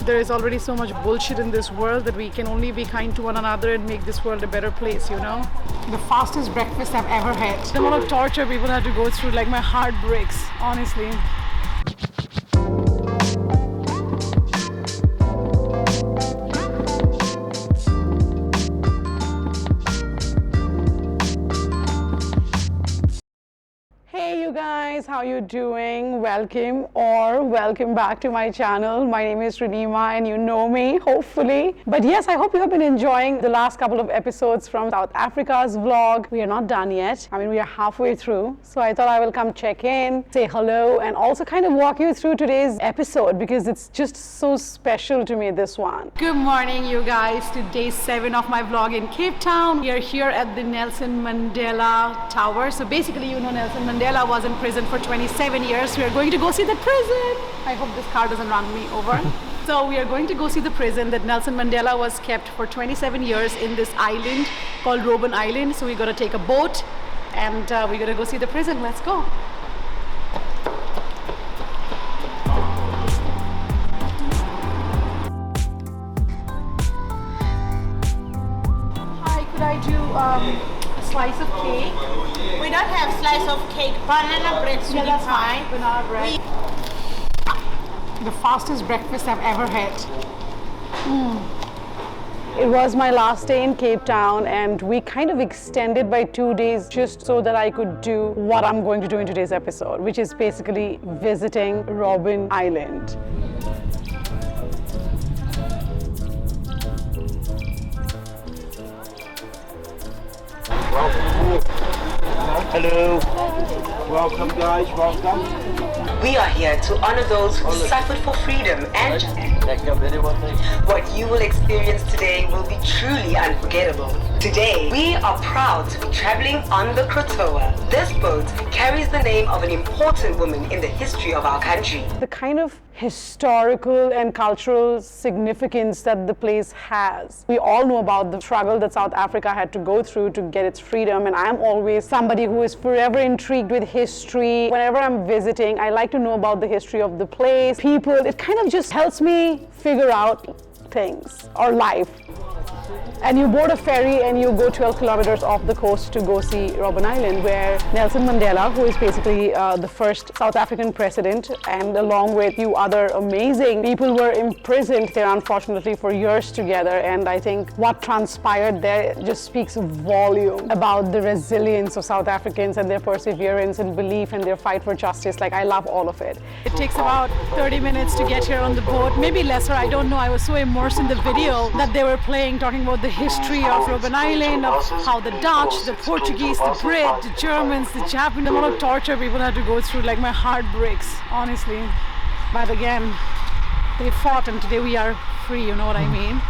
There is already so much bullshit in this world that we can only be kind to one another and make this world a better place, you know? The fastest breakfast I've ever had. The amount of torture people have to go through, like my heart breaks, honestly. Hey you guys, how you doing? Welcome back to my channel. My name is Rinima and you know me, hopefully. But yes, I hope you have been enjoying the last couple of episodes from South Africa's vlog. We are not done yet. I mean, we are halfway through. So I thought I will come check in, say hello, and also kind of walk you through today's episode because it's just so special to me, this one. Good morning, you guys, to day 7 of my vlog in Cape Town. We are here at the Nelson Mandela Tower. So basically, you know, Nelson Mandela was in prison for 27 years. We are going to go see the prison. I hope this car doesn't run me over. So we are going to go see the prison that Nelson Mandela was kept for 27 years in this island called Robben Island. So we're going to take a boat and we're going to go see the prison. Let's go. Hi, could I do a slice of cake? We don't have slice of cake. Banana bread's really fine. Banana bread. The fastest breakfast I've ever had. It was my last day in Cape Town and we kind of extended by 2 days just so that I could do what I'm going to do in today's episode, which is basically visiting Robben Island. Hello. Welcome guys, welcome. We are here to honor those who suffered for freedom, and what you will experience today will be truly unforgettable. Today, we are proud to be traveling on the Crotoa. This boat carries the name of an important woman in the history of our country. The kind of historical and cultural significance that the place has. We all know about the struggle that South Africa had to go through to get its freedom, and I'm always somebody who is forever intrigued with history. Whenever I'm visiting, I like to know about the history of the place, people. It kind of just helps me figure out things or life. And you board a ferry and you go 12 kilometers off the coast to go see Robben Island, where Nelson Mandela, who is basically the first South African president, and along with a few other amazing people, were imprisoned there unfortunately for years together. And I think what transpired there just speaks a volume about the resilience of South Africans and their perseverance and belief and their fight for justice. Like, I love all of it. It takes about 30 minutes to get here on the boat, maybe lesser, I don't know. I was so immersed in the video that they were playing, talking about the history of Robben Island, of how the Dutch, the Portuguese, the Brit, the Germans, the Japanese, the amount of torture people had to go through, like my heart breaks, honestly. But again, they fought and today we are free, you know what I mean?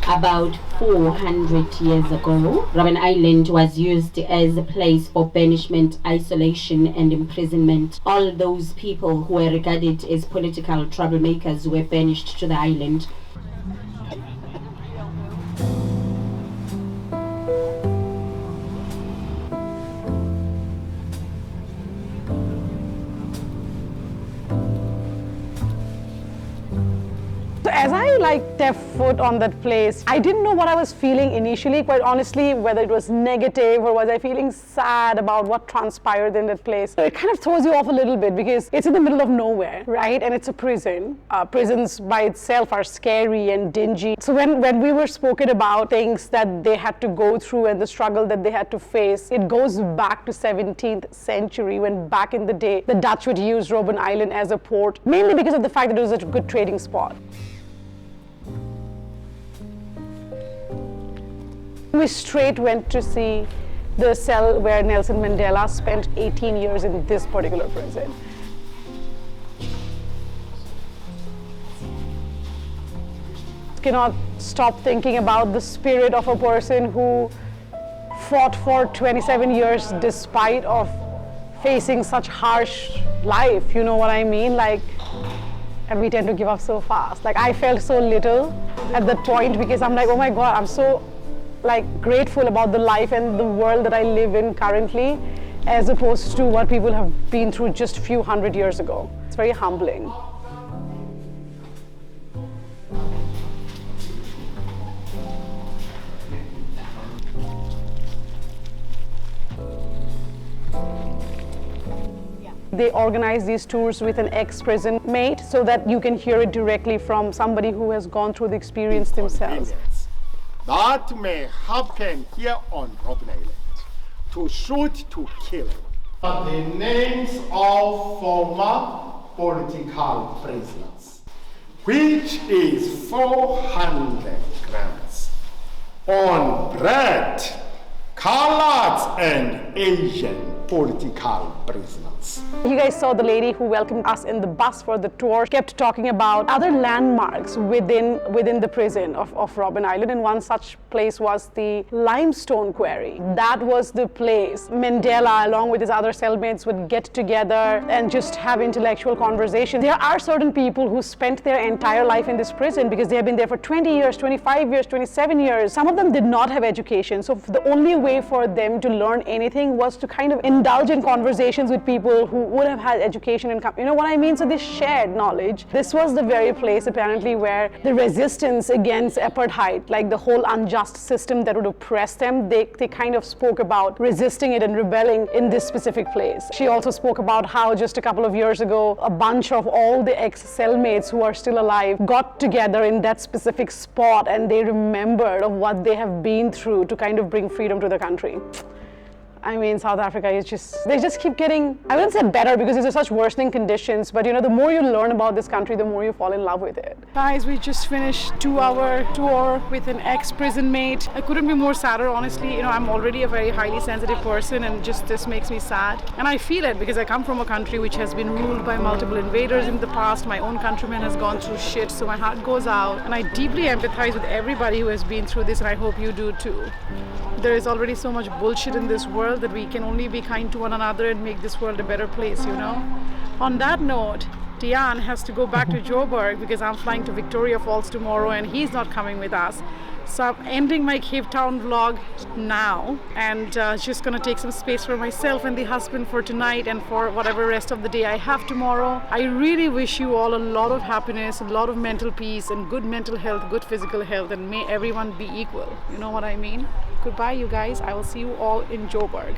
About 400 years ago, Robben Island was used as a place for banishment, isolation and imprisonment. All those people who were regarded as political troublemakers were banished to the island. As I stepped foot on that place, I didn't know what I was feeling initially, quite honestly, whether it was negative or was I feeling sad about what transpired in that place. It kind of throws you off a little bit because it's in the middle of nowhere, right? And it's a prison. Prisons by itself are scary and dingy. So when we were spoken about things that they had to go through and the struggle that they had to face, it goes back to 17th century, when back in the day, the Dutch would use Robben Island as a port, mainly because of the fact that it was a good trading spot. We straight went to see the cell where Nelson Mandela spent 18 years in this particular prison. Cannot stop thinking about the spirit of a person who fought for 27 years despite of facing such harsh life, you know what I mean? And we tend to give up so fast. I felt so little at that point because I'm like, oh my God, I'm so grateful about the life and the world that I live in currently, as opposed to what people have been through just a few hundred years ago. It's very humbling. They organize these tours with an ex-prison mate so that you can hear it directly from somebody who has gone through the experience themselves. That may happen here on Robben Island. To shoot, to kill. The names of former political prisoners, which is 400 grams on bread, colored and Asian political prisoners. You guys saw the lady who welcomed us in the bus for the tour, kept talking about other landmarks within the prison of Robben Island, and one such place was the limestone quarry. That was the place Mandela, along with his other cellmates, would get together and just have intellectual conversation. There are certain people who spent their entire life in this prison because they have been there for 20 years, 25 years, 27 years. Some of them did not have education, so the only way for them to learn anything was to kind of indulge in conversations with people who would have had education and you know what I mean? So they shared knowledge. This was the very place apparently where the resistance against apartheid, like the whole unjust system that would oppress them, they kind of spoke about resisting it and rebelling in this specific place. She also spoke about how just a couple of years ago, a bunch of all the ex-cellmates who are still alive got together in that specific spot and they remembered of what they have been through to kind of bring freedom to the country. I mean, South Africa is they just keep getting, I wouldn't say better because these are such worsening conditions, but you know, the more you learn about this country, the more you fall in love with it. Guys, we just finished 2-hour tour with an ex-prison mate. I couldn't be more sadder, honestly. You know, I'm already a very highly sensitive person and just this makes me sad. And I feel it because I come from a country which has been ruled by multiple invaders in the past. My own countrymen has gone through shit, so my heart goes out. And I deeply empathize with everybody who has been through this, and I hope you do too. There is already so much bullshit in this world that we can only be kind to one another and make this world a better place, you know? On that note, Tian has to go back to Joburg because I'm flying to Victoria Falls tomorrow and he's not coming with us. So I'm ending my Cape Town vlog now and just gonna take some space for myself and the husband for tonight and for whatever rest of the day I have tomorrow. I really wish you all a lot of happiness, a lot of mental peace and good mental health, good physical health, and may everyone be equal. You know what I mean? Goodbye, you guys. I will see you all in Joburg.